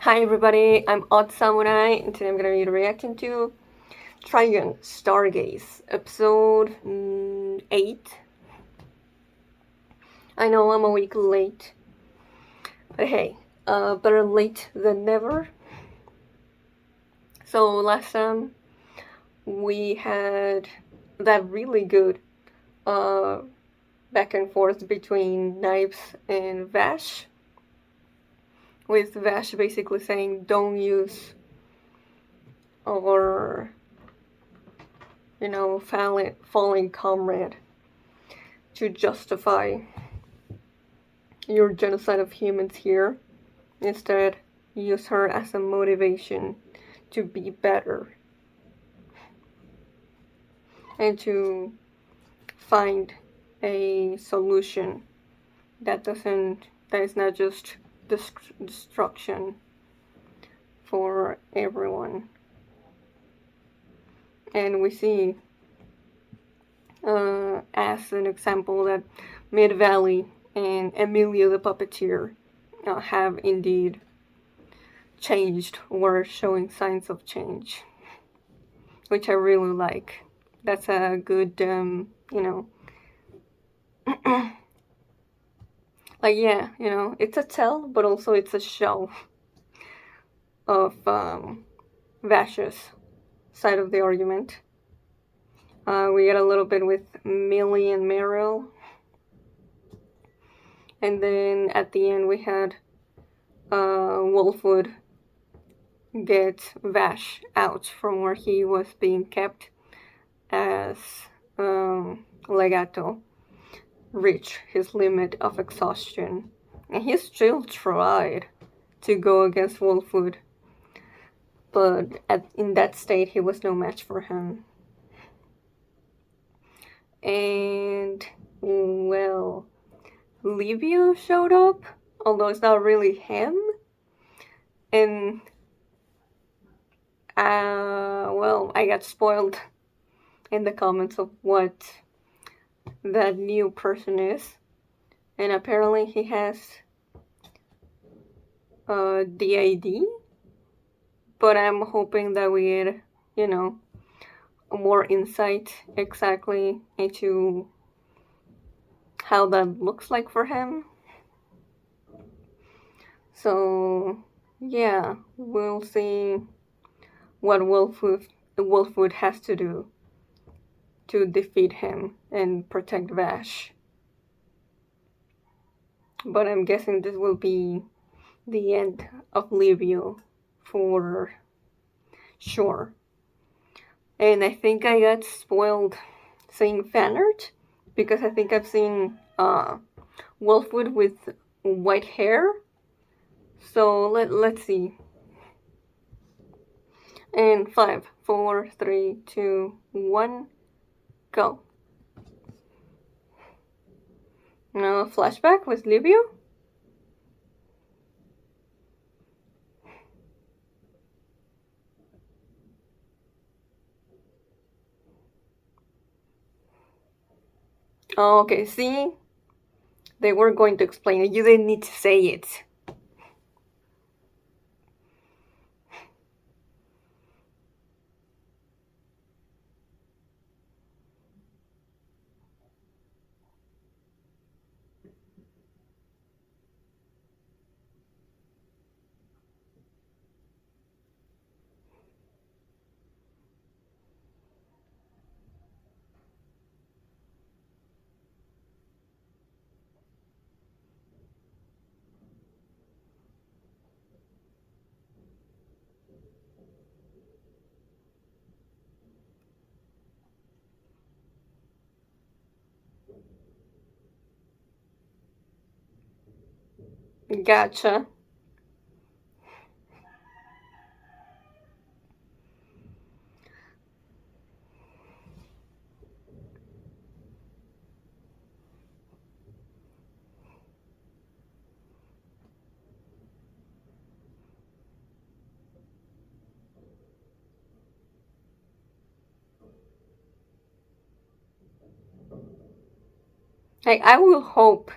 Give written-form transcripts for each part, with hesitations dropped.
Hi everybody, I'm Odd Samurai, and today I'm gonna be reacting to Trigun Stargaze, episode 8. I know I'm a week late, but hey, better late than never. So last time we had that really good back and forth between Knives and Vash, with Vash basically saying don't use our falling comrade to justify your genocide of humans here. Instead, use her as a motivation to be better and to find a solution that is not just destruction for everyone. And we see as an example that Mid Valley and Emilio the Puppeteer have indeed changed or showing signs of change, which I really like. That's a good, it's a tell, but also it's a show of Vash's side of the argument. We get a little bit with Millie and Meryl. And then at the end we had Wolfwood get Vash out from where he was being kept as Legato reach his limit of exhaustion. And he still tried to go against Wolfwood, but in that state he was no match for him. And well, Livio showed up, although it's not really him. And I got spoiled in the comments of what that new person is, and apparently he has DID, but I'm hoping that we get, more insight exactly into how that looks like for him. So yeah, we'll see what Wolfwood has to do to defeat him and protect Vash. But I'm guessing this will be the end of Livio for sure. And I think I got spoiled seeing fan art, because I think I've seen Wolfwood with white hair. So let's see. And 5, 4, 3, 2, 1, go. Now a flashback with Livio. Oh, okay, see? They were going to explain it. You didn't need to say it. Gotcha. Like, I will hope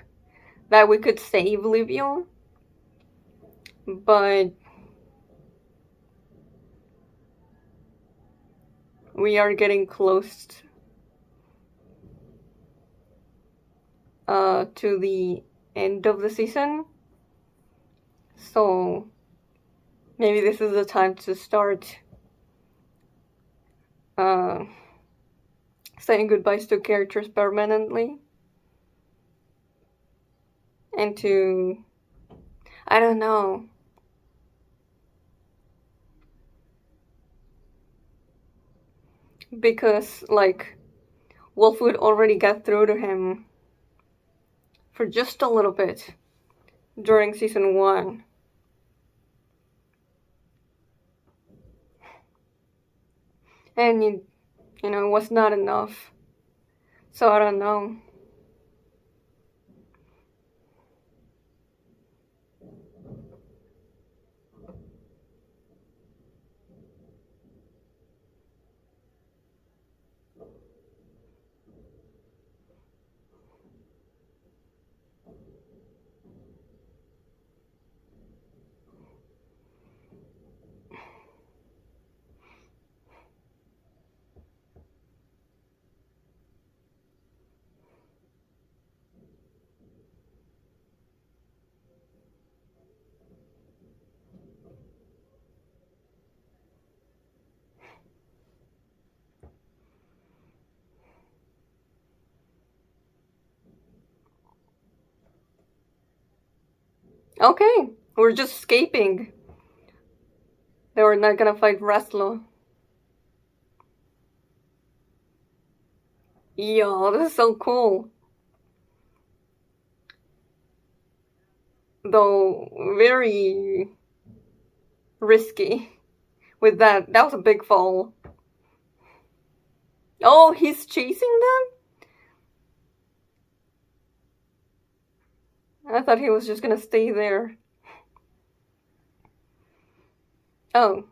that we could save Livio, but we are getting close to the end of the season. So maybe this is the time to start uh, saying goodbyes to characters permanently. And to, I don't know. Because, like, Wolfwood already got through to him for just a little bit during season 1. And, you know, it was not enough. So I don't know. Okay, we're just escaping. They were not gonna fight Raslo. Yo, this is so cool. Though very risky with that. That was a big fall. Oh, he's chasing them? I thought he was just gonna stay there. Oh.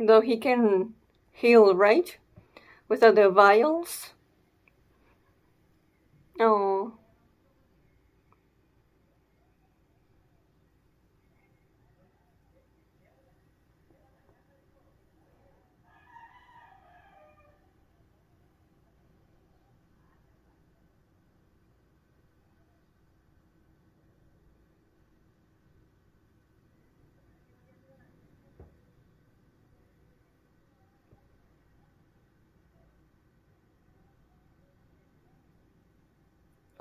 Though he can heal, right? Without the vials? Oh.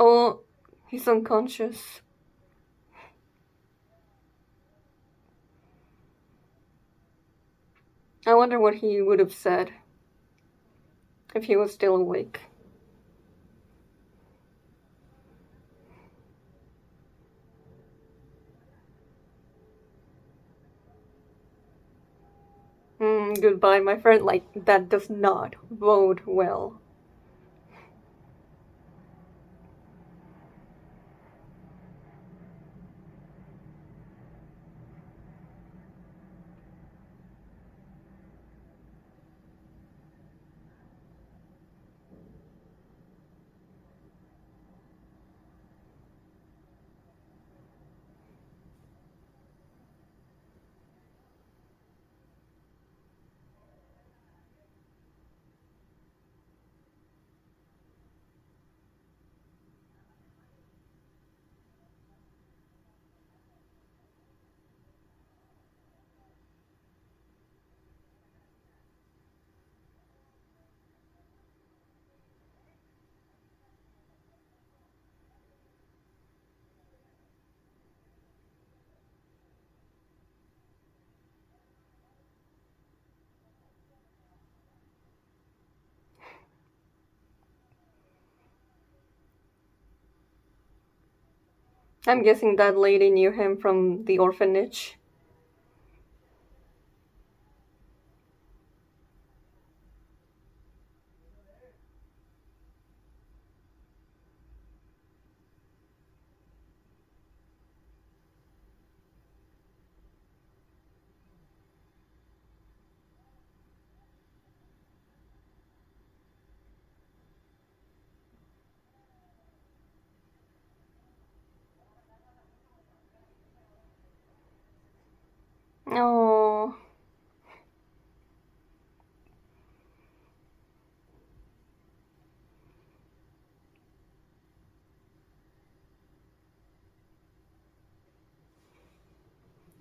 Oh, he's unconscious. I wonder what he would have said if he was still awake. Goodbye, my friend. Like, that does not bode well. I'm guessing that lady knew him from the orphanage.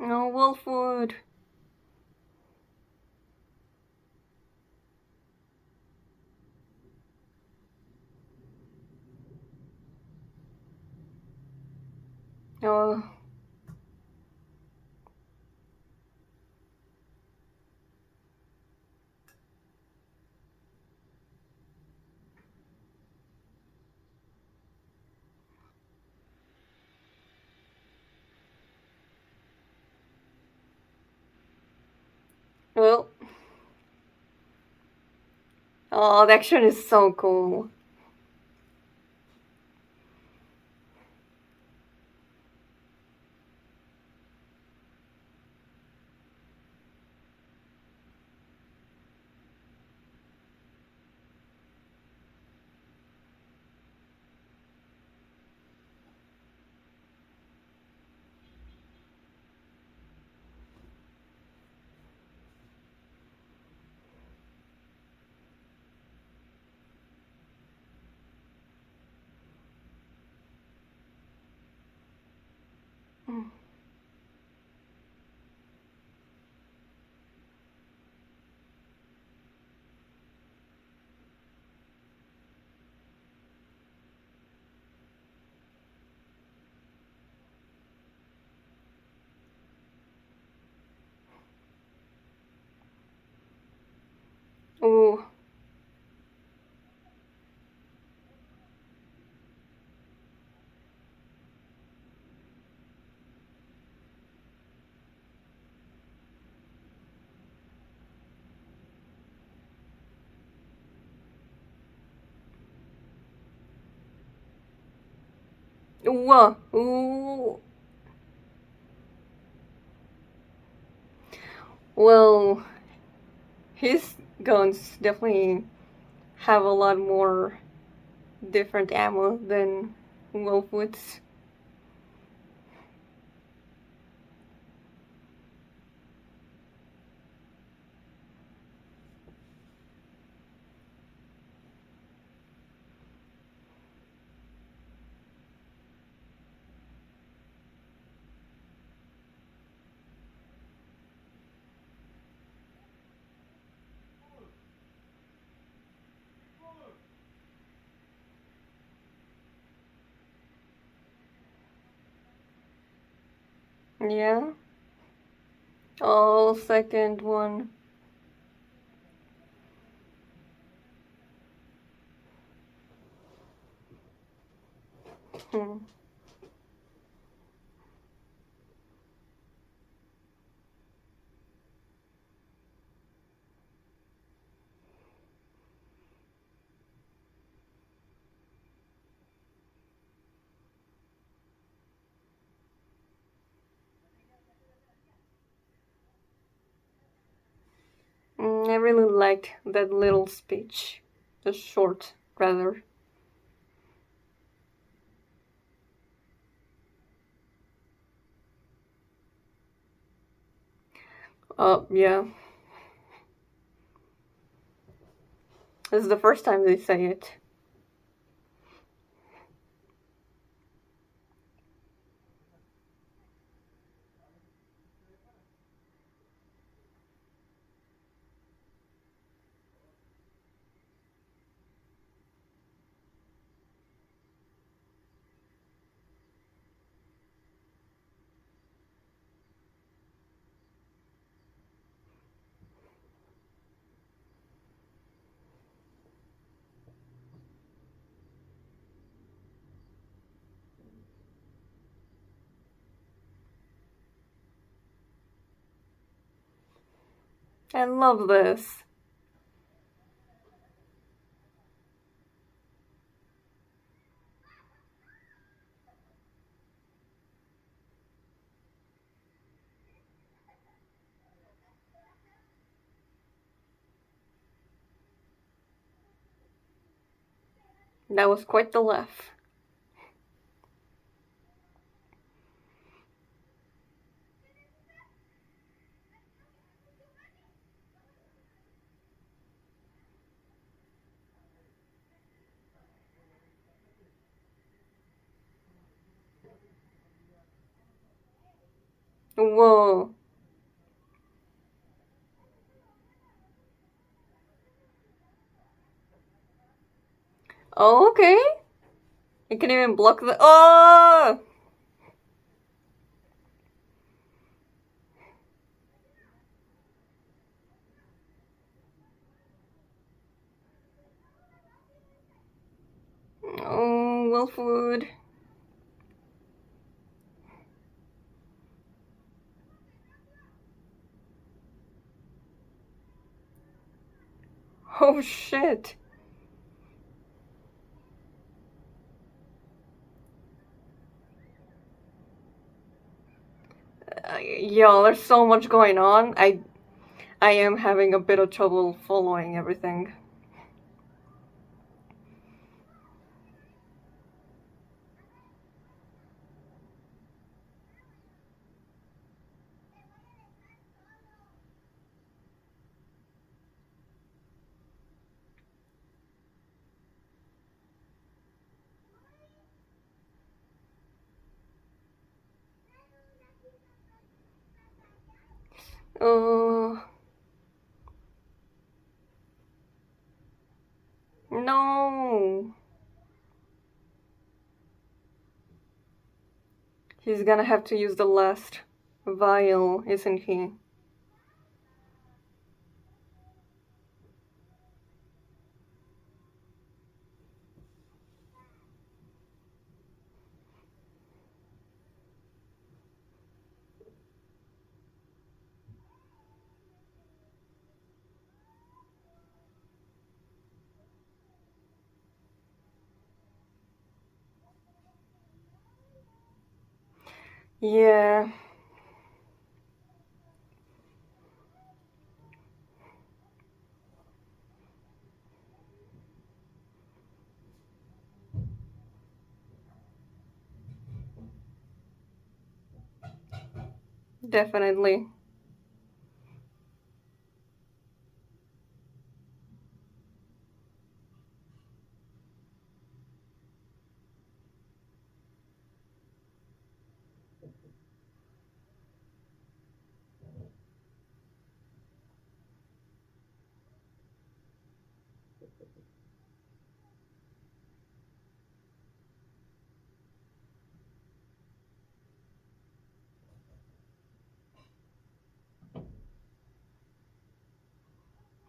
No, Wolfwood. Oh. Well. Oh, the action is so cool. Ooh. Ooh. Ooh. Well, his guns definitely have a lot more different ammo than Wolfwood's. Yeah. Oh, second one. Hmm. I really liked that little speech. The short, rather. Yeah. This is the first time they say it. I love this. That was quite the laugh. Whoa. Oh, okay. You can even block the. Oh! Oh, Wolfwood. Oh shit. Yo, there's so much going on. I am having a bit of trouble following everything. Uh, no. He's gonna have to use the last vial, isn't he? Yeah. Definitely.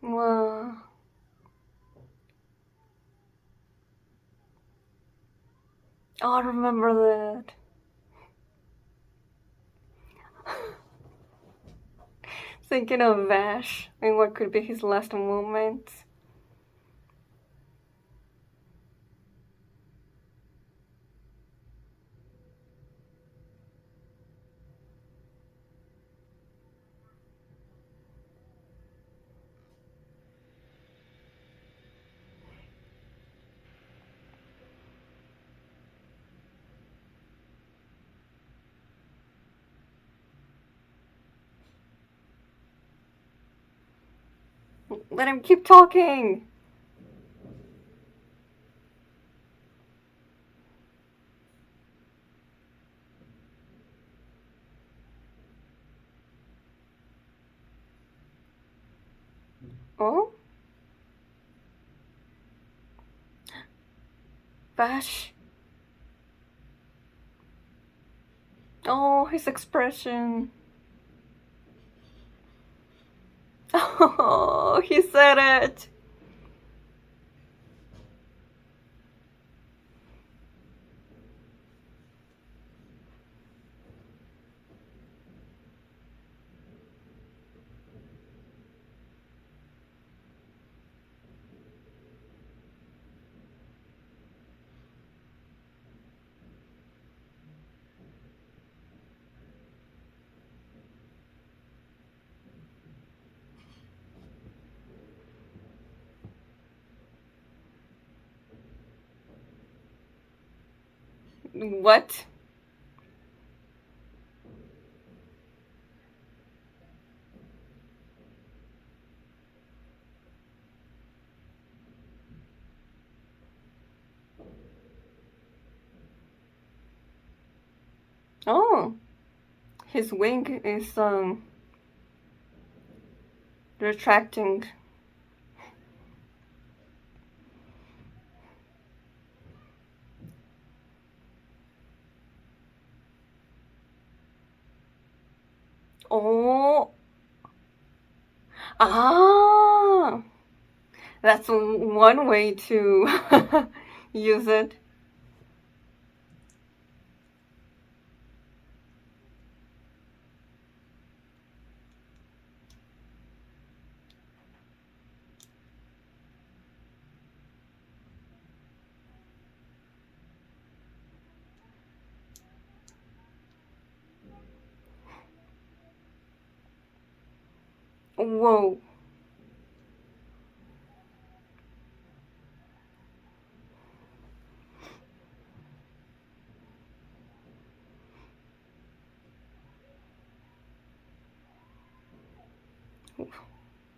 Wow. Oh, I remember that. Thinking of Vash and what could be his last moments. Let him keep talking. Oh? Vash? Oh, his expression. Oh, he said it. What? Oh, his wing is retracting. Oh, ah, that's one way to use it. Whoa.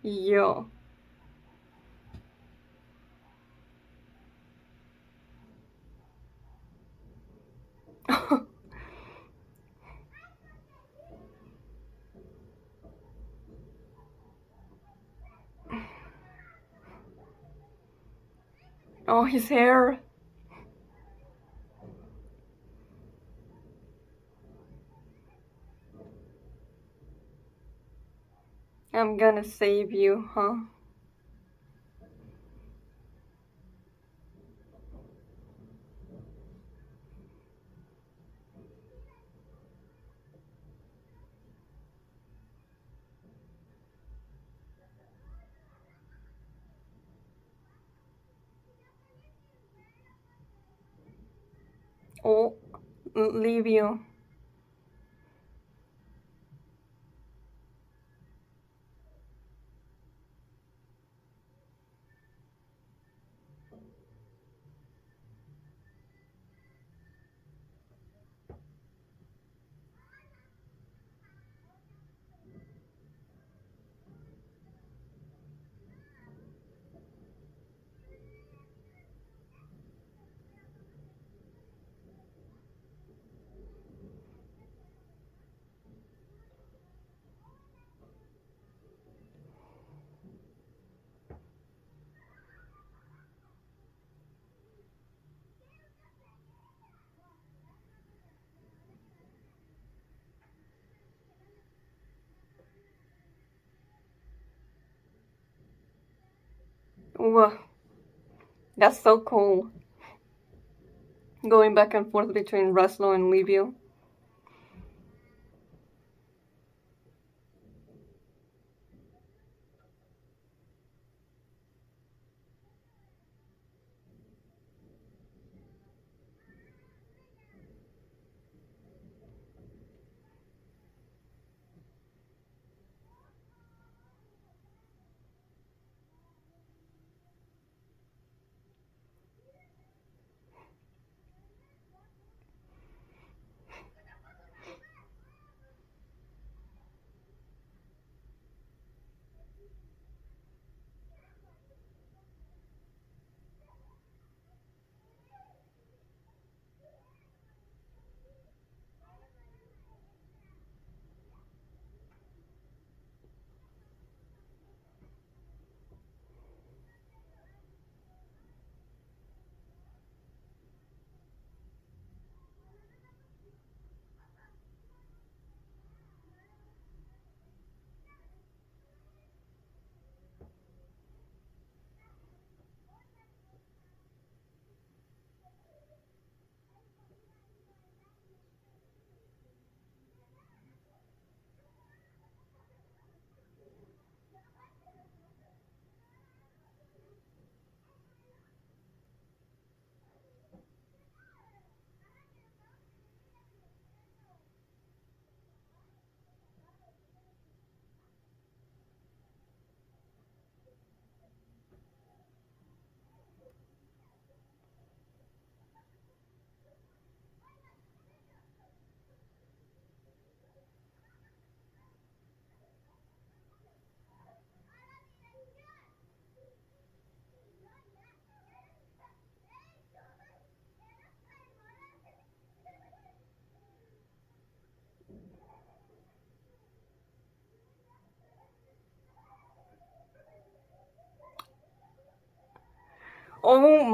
Yeah. Oh, his hair. I'm gonna save you, huh? Oh, leave you. Whoa, that's so cool. Going back and forth between Ruslo and Livio.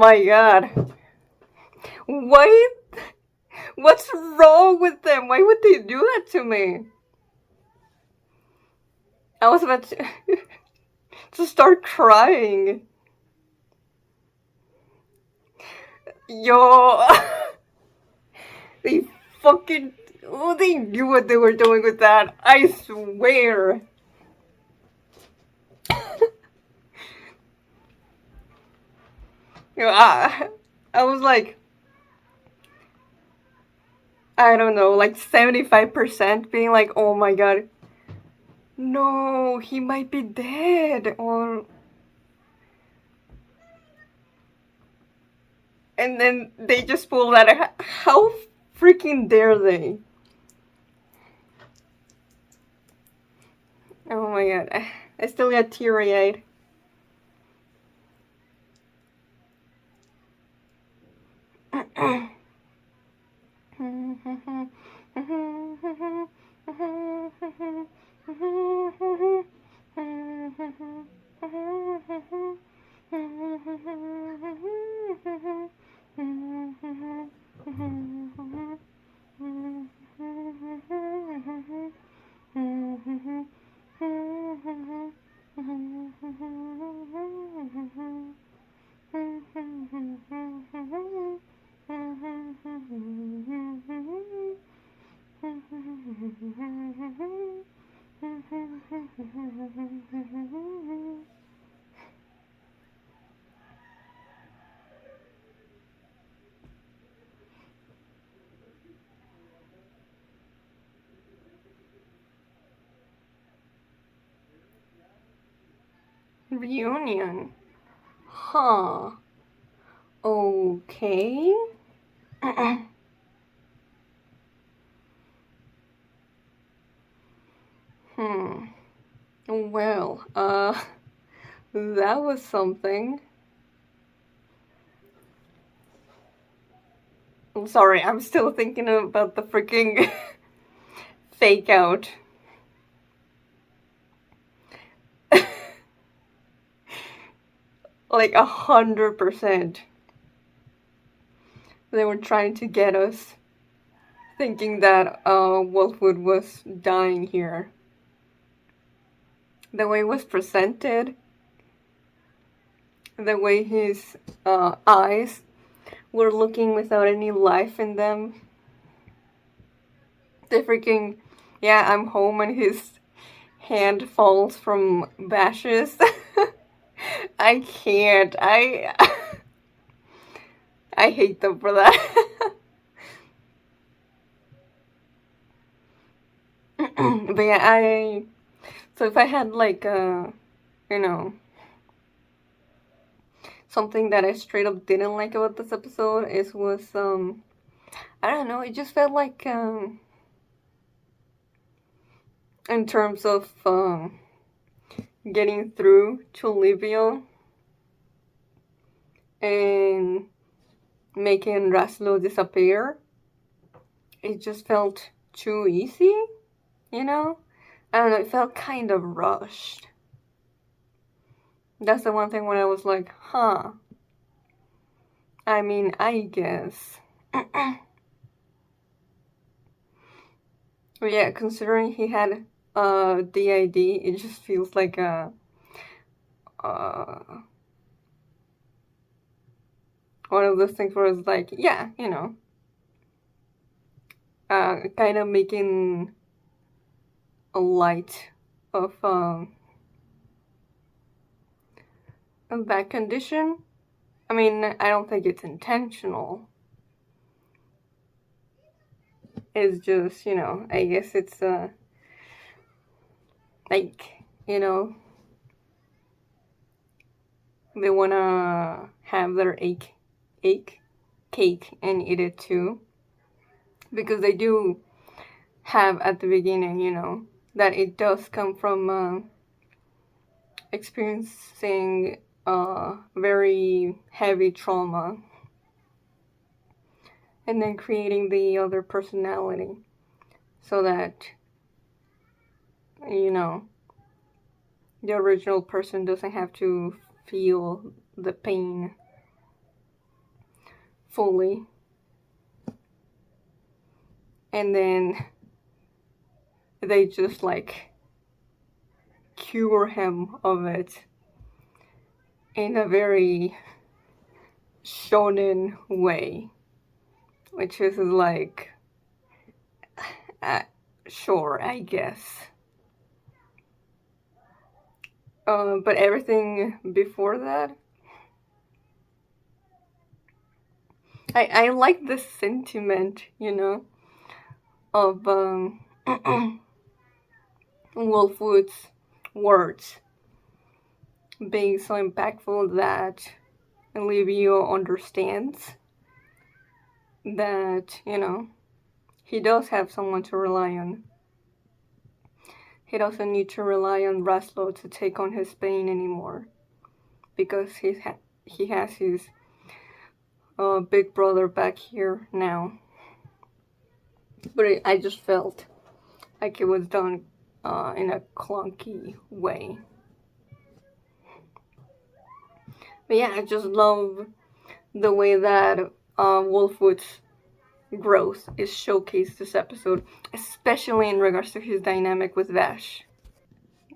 my god. Why? What's wrong with them? Why would they do that to me? I was about to, to start crying. Yo. They fucking... Oh, they knew what they were doing with that. I swear. I was like... I don't know, like 75% being like, oh my god. No, he might be dead. Or... And then they just pull that out. How freaking dare they? Oh my god. I still got teary-eyed. Reunion. Huh. Okay. Well, that was something. I'm sorry, I'm still thinking about the freaking fake out. Like 100%. They were trying to get us thinking that Wolfwood was dying here. The way it was presented, the way his eyes were looking without any life in them. The freaking, yeah, I'm home, and his hand falls from Vash's. I can't. I hate them for that. But yeah, so if I had like you know, something that I straight up didn't like about this episode, was I don't know, it just felt like in terms of getting through to Olivia and making Raslo disappear, it just felt too easy, you know? I don't know, it felt kind of rushed. That's the one thing when I was like, huh. I mean, I guess. But yeah, considering he had DID, it just feels like a one of those things where it's like, yeah, you know, kind of making a light of that condition. I mean, I don't think it's intentional. It's just, you know, I guess it's like, you know, they wanna have their cake and eat it too, because they do have at the beginning, you know, that it does come from experiencing very heavy trauma and then creating the other personality so that, you know, the original person doesn't have to feel the pain fully. And then they just like cure him of it in a very shonen way, which is like, sure, I guess. But everything before that, I like the sentiment, of Wolfwood's words being so impactful that Livio understands that, he does have someone to rely on. He doesn't need to rely on Raslo to take on his pain anymore, because he has his big brother back here now. But I just felt like it was done in a clunky way. But yeah, I just love the way that Wolfwood's growth is showcased this episode, especially in regards to his dynamic with Vash.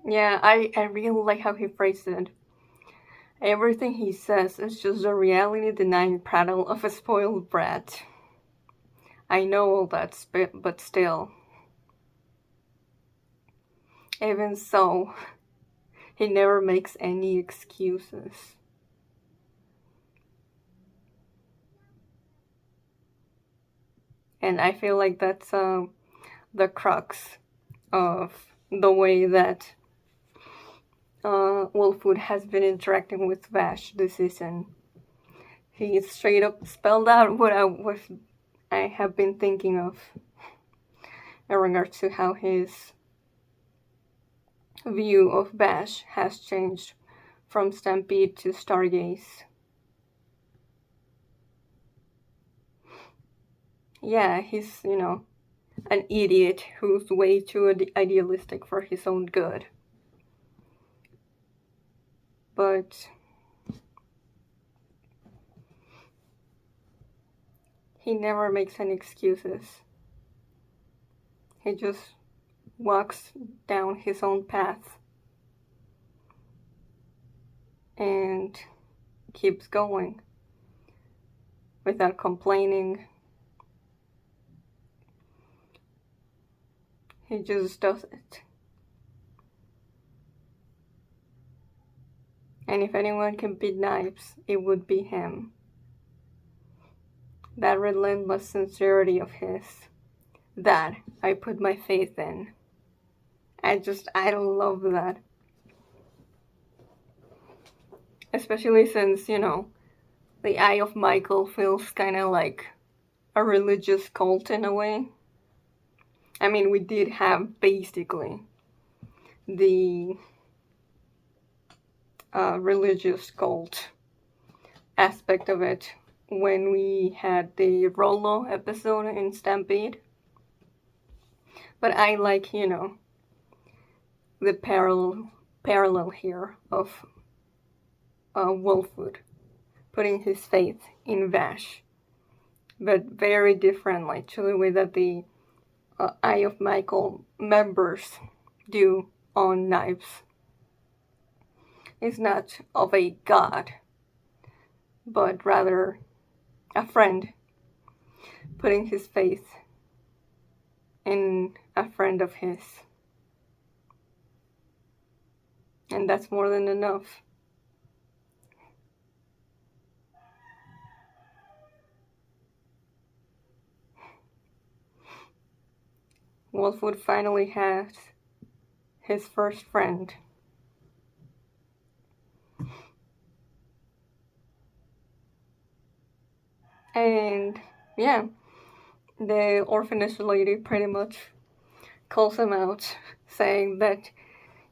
Yeah, I really like how he phrased it. Everything he says is just a reality-denying prattle of a spoiled brat. I know all that, but still. Even so, he never makes any excuses. And I feel like that's the crux of the way that Wolfwood has been interacting with Vash this season. He straight up spelled out what I have been thinking of in regards to how his view of Vash has changed from Stampede to Stargaze. Yeah, he's, an idiot who's way too idealistic for his own good. But he never makes any excuses. He just walks down his own path and keeps going without complaining. He just does it. And if anyone can beat Knives, it would be him. That relentless sincerity of his, that I put my faith in. I love that. Especially since, the Eye of Michael feels kind of like a religious cult in a way. I mean, we did have basically the religious cult aspect of it when we had the Rollo episode in Stampede. But I like, the parallel here of Wolfwood putting his faith in Vash, but very differently to the way that the Eye of Michael members do on Knives. It's not of a god, but rather a friend putting his faith in a friend of his. And that's more than enough. Wolfwood finally has his first friend. And yeah, the orphanage lady pretty much calls him out, saying that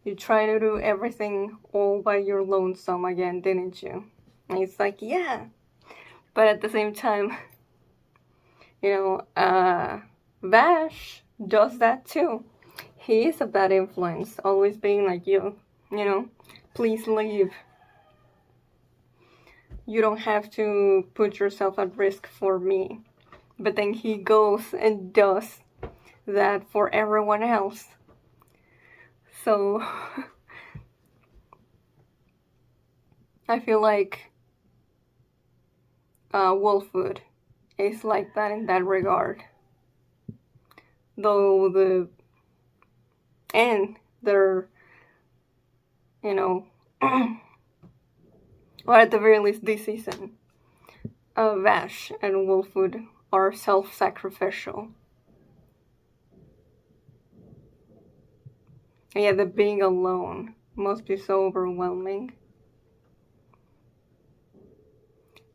you try to do everything all by your lonesome again, didn't you? And he's like, yeah. But at the same time, Vash does that too. He is a bad influence, always being like, please leave. you don't have to put yourself at risk for me. But then he goes and does that for everyone else. So I feel like Wolfwood is like that in that regard. Though they're, you know, or at the very least this season, Vash and Wolfwood are self-sacrificial. And yeah, the being alone must be so overwhelming.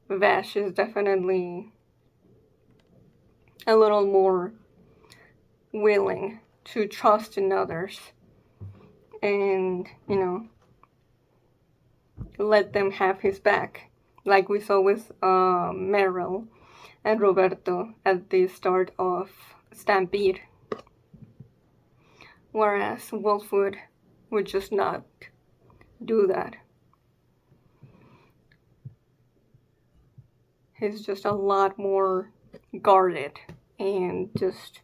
Vash is definitely a little more willing to trust in others and, let them have his back, like we saw with Meryl and Roberto at the start of Stampede. Whereas Wolfwood would just not do that. He's just a lot more guarded and just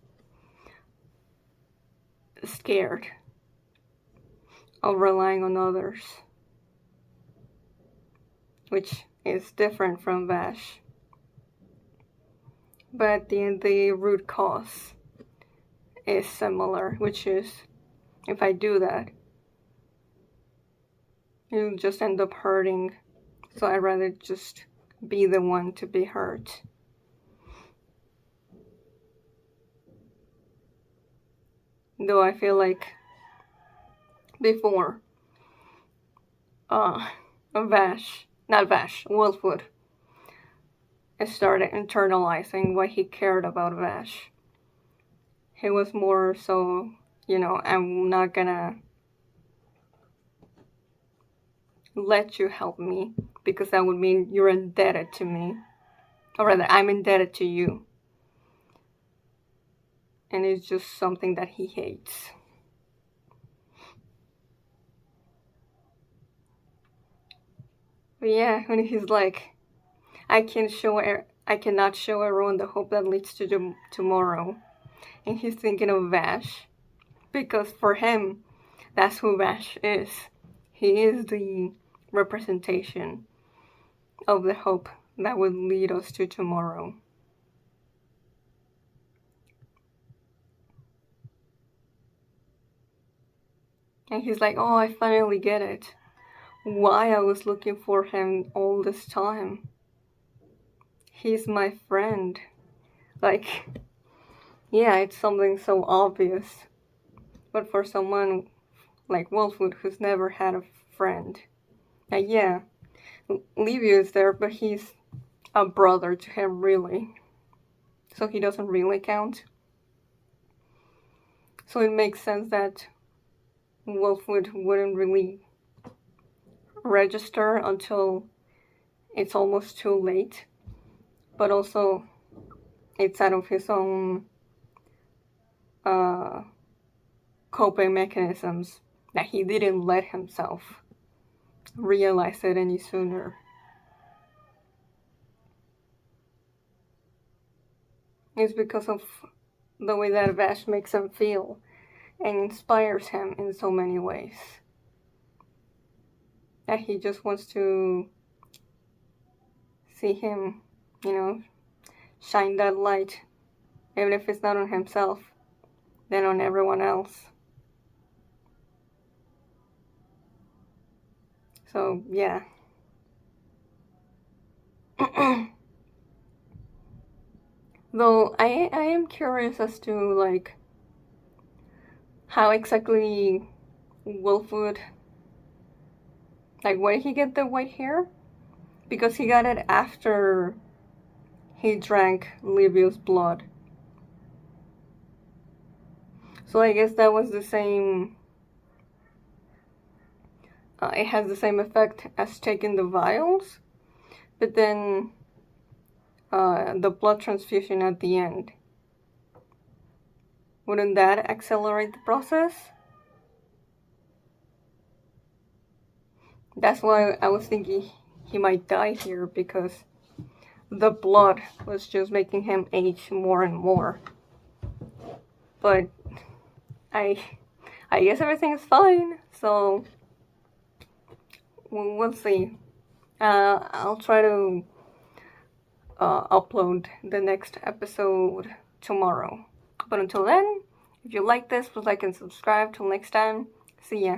scared of relying on others, which is different from Vash. But at the end, the root cause is similar, which is, if I do that, you'll just end up hurting. So I'd rather just be the one to be hurt. Though I feel like before, Wolfwood, I started internalizing what he cared about Vash. He was more so, I'm not gonna let you help me because that would mean you're indebted to me. Or rather, I'm indebted to you. And it's just something that he hates. But yeah, when he's like, I cannot show everyone the hope that leads to tomorrow. And he's thinking of Vash. Because for him, that's who Vash is. He is the representation of the hope that would lead us to tomorrow. And he's like, oh, I finally get it. Why I was looking for him all this time. He's my friend. Like, yeah, it's something so obvious. But for someone like Wolfwood, who's never had a friend, yeah, Livio is there, but he's a brother to him, really. So he doesn't really count. So it makes sense that Wolfwood wouldn't really register until it's almost too late. But also, it's out of his own coping mechanisms that he didn't let himself realize it any sooner. It's because of the way that Vash makes him feel and inspires him in so many ways. That he just wants to see him, shine that light, even if it's not on himself, then on everyone else. So, yeah. Though I am curious as to how exactly Wolfwood, where did he get the white hair? Because he got it after he drank Livio's blood. So I guess that was the same. It has the same effect as taking the vials, but then the blood transfusion at the end. Wouldn't that accelerate the process? That's why I was thinking he might die here because the blood was just making him age more and more. But I guess everything is fine, so we'll see. I'll try to upload the next episode tomorrow. But until then, if you like this, please like and subscribe. Till next time, see ya.